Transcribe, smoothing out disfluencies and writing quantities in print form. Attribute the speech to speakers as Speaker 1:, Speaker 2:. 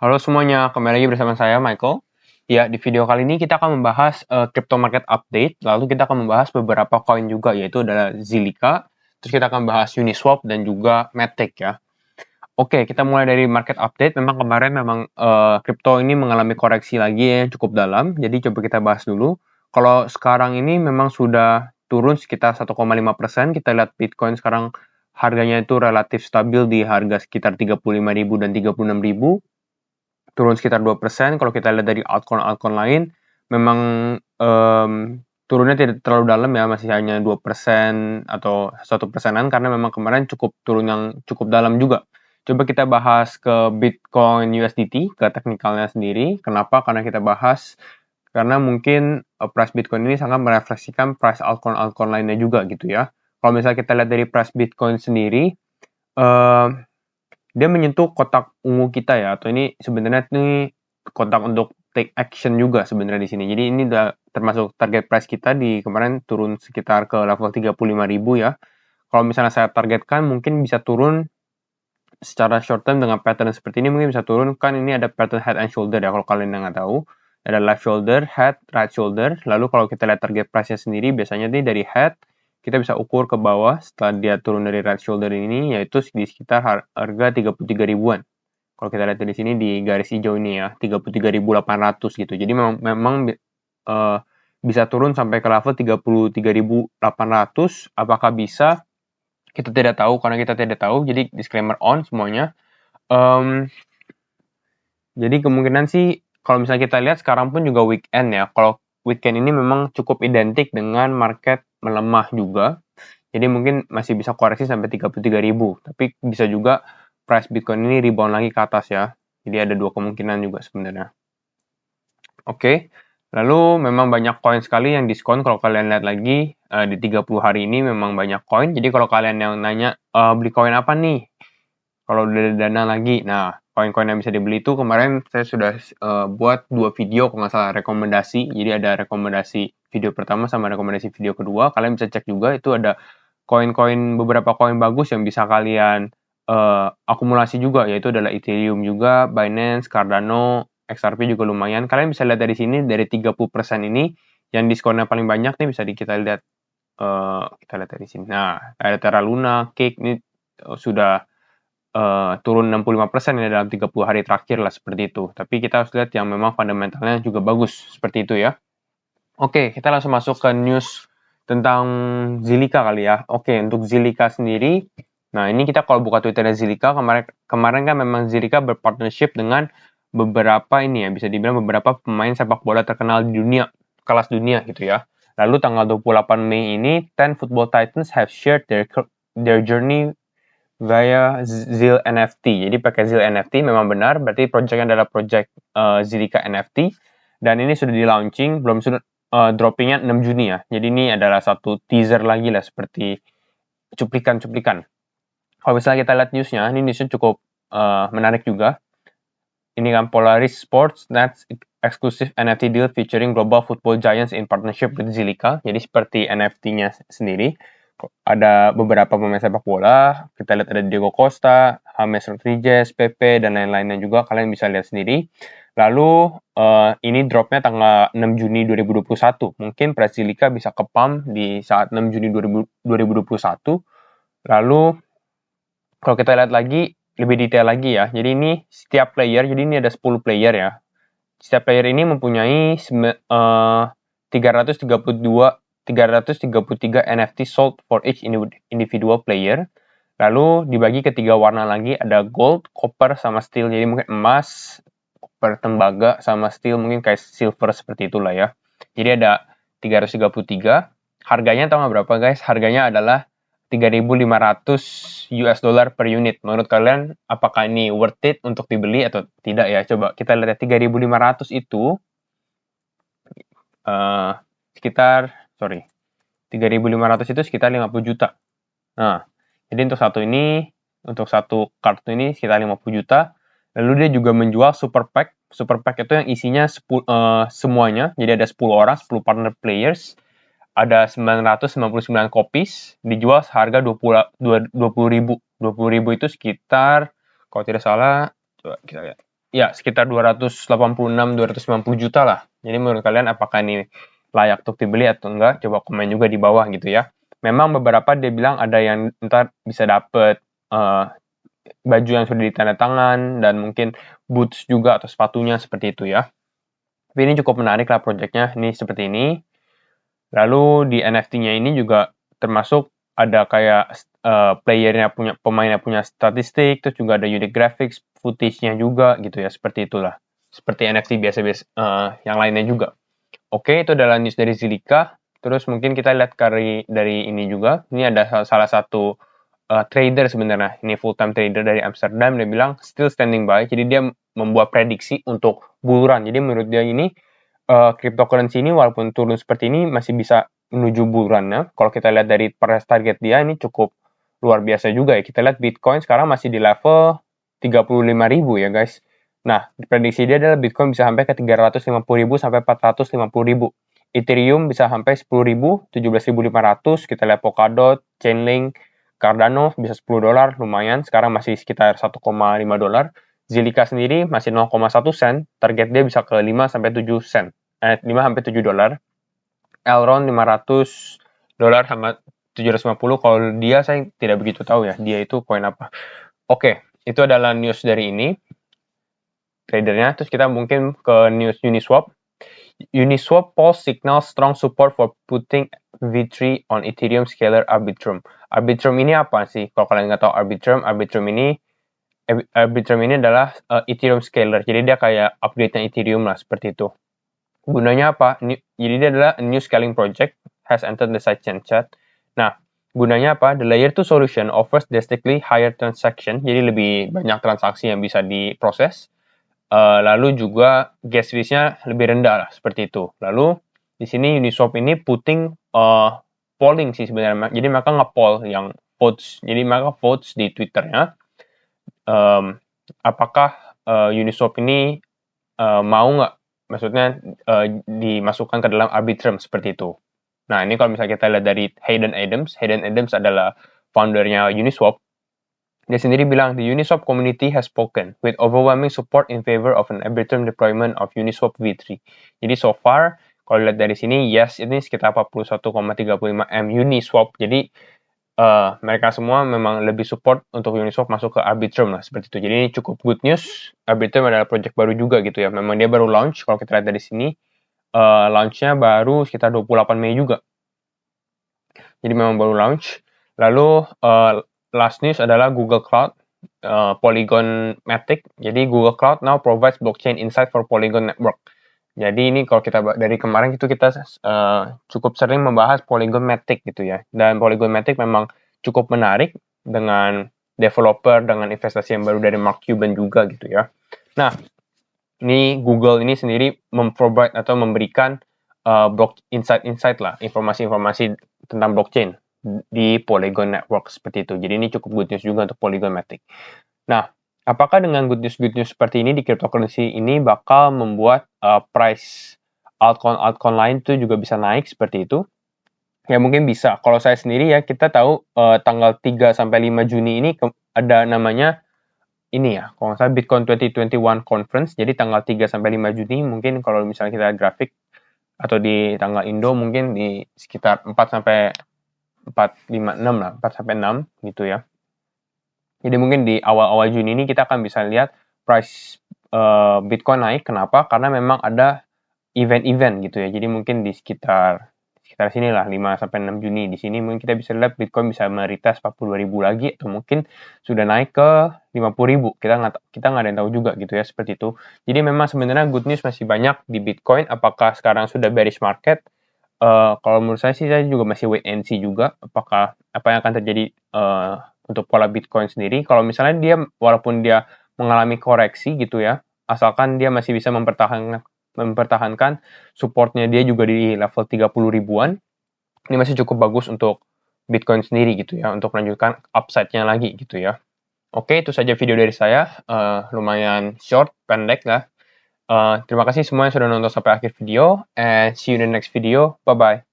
Speaker 1: Halo semuanya, kembali lagi bersama saya Michael. Ya, di video kali ini kita akan membahas crypto market update, lalu kita akan membahas beberapa koin juga, yaitu adalah Zilliqa, terus kita akan bahas Uniswap dan juga Matic ya. Oke, kita mulai dari market update. Memang kemarin crypto ini mengalami koreksi lagi yang cukup dalam, jadi coba kita bahas dulu. Kalau sekarang ini memang sudah turun sekitar 1,5%, kita lihat Bitcoin sekarang harganya itu relatif stabil di harga sekitar 35.000 dan 36.000, turun sekitar 2%. Kalau kita lihat dari altcoin lain, memang turunnya tidak terlalu dalam ya, masih hanya 2% atau 1%-an, karena memang kemarin turun yang cukup dalam juga. Coba kita bahas ke Bitcoin USDT, ke teknikalnya sendiri. Kenapa? Karena kita bahas karena mungkin price Bitcoin ini sangat merefleksikan price altcoin lainnya juga gitu ya. Kalau misalnya kita lihat dari price Bitcoin sendiri, dia menyentuh kotak ungu kita ya, atau ini sebenarnya ini kotak untuk take action juga sebenarnya di sini. Jadi ini udah termasuk target price kita di kemarin turun sekitar ke level 35.000 ya. Kalau misalnya saya targetkan mungkin bisa turun secara short term dengan pattern seperti ini, mungkin bisa turun. Kan ini ada pattern head and shoulder ya, kalau kalian nggak tahu. Ada left shoulder, head, right shoulder. Lalu kalau kita lihat target price-nya sendiri, biasanya nih dari head, kita bisa ukur ke bawah setelah dia turun dari right shoulder ini, yaitu di sekitar harga 33 ribuan. Kalau kita lihat di sini di garis hijau ini ya, 33.800 gitu. Jadi memang bisa turun sampai ke level 33.800. Apakah bisa? Kita tidak tahu, karena kita tidak tahu. Jadi disclaimer on semuanya. Jadi kemungkinan sih, kalau misalnya kita lihat sekarang pun juga weekend ya. Kalau weekend ini memang cukup identik dengan market melemah juga. Jadi mungkin masih bisa koreksi sampai 33.000. Tapi bisa juga price Bitcoin ini rebound lagi ke atas ya. Jadi ada dua kemungkinan juga sebenarnya. Oke. Lalu memang banyak koin sekali yang diskon. Kalau kalian lihat lagi di 30 hari ini memang banyak koin. Jadi kalau kalian yang nanya beli koin apa nih? Kalau udah ada dana lagi. Nah, koin-koin yang bisa dibeli itu kemarin saya sudah buat 2 video kalau nggak salah rekomendasi. Jadi ada rekomendasi video pertama sama rekomendasi video kedua. Kalian bisa cek juga, itu ada beberapa koin bagus yang bisa kalian akumulasi juga, yaitu adalah Ethereum juga, Binance, Cardano, XRP juga lumayan. Kalian bisa lihat dari sini, dari 30% ini yang diskonnya paling banyak nih, bisa kita lihat dari sini. Nah, ada Terra Luna, Cake ini sudah turun 65% ya dalam 30 hari terakhir lah, seperti itu. Tapi kita harus lihat yang memang fundamentalnya juga bagus, seperti itu ya. Oke, kita langsung masuk ke news tentang Zilliqa kali ya. Oke, untuk Zilliqa sendiri, nah ini kita kalau buka Twitternya Zilliqa, kemarin kan memang Zilliqa berpartnership dengan beberapa ini ya, bisa dibilang beberapa pemain sepak bola terkenal di dunia, kelas dunia gitu ya. Lalu tanggal 28 Mei ini, 10 football titans have shared their journey via Zil NFT. Jadi pakai Zil NFT memang benar, berarti projectnya adalah project Zilliqa NFT, dan ini sudah di launching, belum sudah droppingnya 6 Juni ya. Jadi ini adalah satu teaser lagi lah, seperti cuplikan-cuplikan. Kalau misalnya kita lihat newsnya, ini newsnya cukup menarik juga. Ini kan Polaris Sports Nets exclusive NFT deal featuring global football giants in partnership with Zilliqa. Jadi seperti NFT-nya sendiri. Ada beberapa pemain sepak bola, kita lihat ada Diego Costa, James Rodriguez, Pepe, dan lain-lainnya juga, kalian bisa lihat sendiri. Lalu ini dropnya tanggal 6 Juni 2021. Mungkin price Zilliqa bisa ke pump di saat 6 Juni 2021. Lalu kalau kita lihat lagi lebih detail lagi ya. Jadi ini setiap player, jadi ini ada 10 player ya. Setiap player ini mempunyai 333 NFT sold for each individual player. Lalu dibagi ke 3 warna lagi, ada gold, copper, sama steel. Jadi mungkin emas, copper, tembaga, sama steel mungkin kayak silver, seperti itulah ya. Jadi ada 333. Harganya tahu nggak berapa guys? Harganya adalah 3.500 US dollar per unit. Menurut kalian apakah ini worth it untuk dibeli atau tidak ya? Coba kita lihat 3.500 itu sekitar 3.500 itu sekitar 50 juta. Nah, jadi untuk satu kartu ini sekitar 50 juta. Lalu dia juga menjual super pack. Super pack itu yang isinya semuanya. Jadi ada 10 orang, 10 partner players. Ada 999 copies, dijual seharga 20.000. 20.000 itu sekitar, kalau tidak salah, coba kita lihat. ya sekitar 286-290 juta lah. Jadi menurut kalian apakah ini layak untuk dibeli atau enggak? Coba komen juga di bawah gitu ya. Memang beberapa dia bilang ada yang ntar bisa dapet baju yang sudah ditandatangan dan mungkin boots juga atau sepatunya seperti itu ya. Tapi ini cukup menarik lah projectnya, ini seperti ini. Lalu di NFT-nya ini juga termasuk ada kayak playernya punya, pemainnya punya statistik, terus juga ada unique graphics, footage-nya juga gitu ya, seperti itulah. Seperti NFT biasa-biasa yang lainnya juga. Oke, itu adalah news dari Zilliqa. Terus mungkin kita lihat dari ini juga. Ini ada salah satu trader sebenarnya. Ini full-time trader dari Amsterdam. Dia bilang still standing by. Jadi dia membuat prediksi untuk bull run. Jadi menurut dia ini cryptocurrency ini walaupun turun seperti ini masih bisa menuju bull run-nya. Kalau kita lihat dari price target dia ini cukup luar biasa juga ya. Kita lihat Bitcoin sekarang masih di level 35.000 ya guys. Nah, prediksi dia adalah Bitcoin bisa sampai ke 350.000 sampai 450.000. Ethereum bisa sampai 10.000, 17.500. Kita lihat Polkadot, Chainlink, Cardano bisa $10, lumayan. Sekarang masih sekitar $1,5. Zilliqa sendiri masih 0,1 sen, target dia bisa ke 5 sampai 7 sen. 5 sampai 7 dolar. Elrond $500 sama 750. Kalau dia saya tidak begitu tahu ya, dia itu koin apa. Oke, itu adalah news dari ini. Tradernya, terus kita mungkin ke news Uniswap. Uniswap polls signal strong support for putting V3 on Ethereum scaler Arbitrum. Arbitrum ini apa sih? Kalau kalian nggak tahu Arbitrum ini adalah Ethereum scaler. Jadi dia kayak upgrade-nya Ethereum lah, seperti itu. Gunanya apa? Jadi dia adalah a new scaling project has entered the sidechain chat. Nah, gunanya apa? The layer 2 solution offers drastically higher transaction. Jadi lebih banyak transaksi yang bisa diproses. Lalu juga gas fees-nya lebih rendah lah, seperti itu. Lalu di sini Uniswap ini putting polling sih sebenarnya. Jadi mereka nge-poll yang votes. Jadi mereka votes di Twitter-nya. Apakah Uniswap ini mau nggak, maksudnya dimasukkan ke dalam Arbitrum seperti itu. Nah, ini kalau misalnya kita lihat dari Hayden Adams adalah foundernya Uniswap. Dia sendiri bilang, the Uniswap community has spoken with overwhelming support in favor of an Arbitrum deployment of Uniswap V3. Jadi so far, kalau lihat dari sini, yes, ini sekitar 41,35 M Uniswap. Jadi mereka semua memang lebih support untuk Uniswap masuk ke Arbitrum lah, seperti itu. Jadi ini cukup good news. Arbitrum adalah project baru juga gitu ya. Memang dia baru launch. Kalau kita lihat dari sini, launch-nya baru sekitar 28 Mei juga. Jadi memang baru launch. Lalu last news adalah Google Cloud, Polygon Matic. Jadi Google Cloud now provides blockchain insight for Polygon network. Jadi ini kalau kita dari kemarin itu kita cukup sering membahas Polygon Matic gitu ya. Dan Polygon Matic memang cukup menarik dengan developer, dengan investasi yang baru dari Mark Cuban juga gitu ya. Nah, ini Google ini sendiri memprovide atau memberikan insight lah, informasi-informasi tentang blockchain di Polygon Network seperti itu. Jadi ini cukup good news juga untuk Polygon Matic. Nah, apakah dengan good news seperti ini di cryptocurrency ini bakal membuat price altcoin lain itu juga bisa naik seperti itu? Ya mungkin bisa. Kalau saya sendiri ya, kita tahu tanggal 3 sampai 5 Juni ini ada namanya ini ya, kalau nggak salah Bitcoin 2021 Conference. Jadi tanggal 3 sampai 5 Juni mungkin kalau misalnya kita grafik atau di tanggal Indo mungkin di sekitar 4 sampai 4, 5, 6 lah, 4 sampai 6 gitu ya. Jadi mungkin di awal-awal Juni ini kita akan bisa lihat price Bitcoin naik. Kenapa? Karena memang ada event-event gitu ya. Jadi mungkin di sekitar sinilah 5 sampai 6 Juni di sini mungkin kita bisa lihat Bitcoin bisa meretest 42.000 lagi atau mungkin sudah naik ke 50.000. Kita nggak ada yang tahu juga gitu ya, seperti itu. Jadi memang sebenarnya good news masih banyak di Bitcoin. Apakah sekarang sudah bearish market? Kalau menurut saya sih saya juga masih wait and see juga apakah apa yang akan terjadi untuk pola Bitcoin sendiri. Kalau misalnya dia walaupun dia mengalami koreksi gitu ya, asalkan dia masih bisa mempertahankan supportnya dia juga di level 30 ribuan, ini masih cukup bagus untuk Bitcoin sendiri gitu ya, untuk melanjutkan upside-nya lagi gitu ya. Oke, itu saja video dari saya, lumayan short, pendek lah. Terima kasih semua yang sudah nonton sampai akhir video, and see you in the next video. Bye-bye.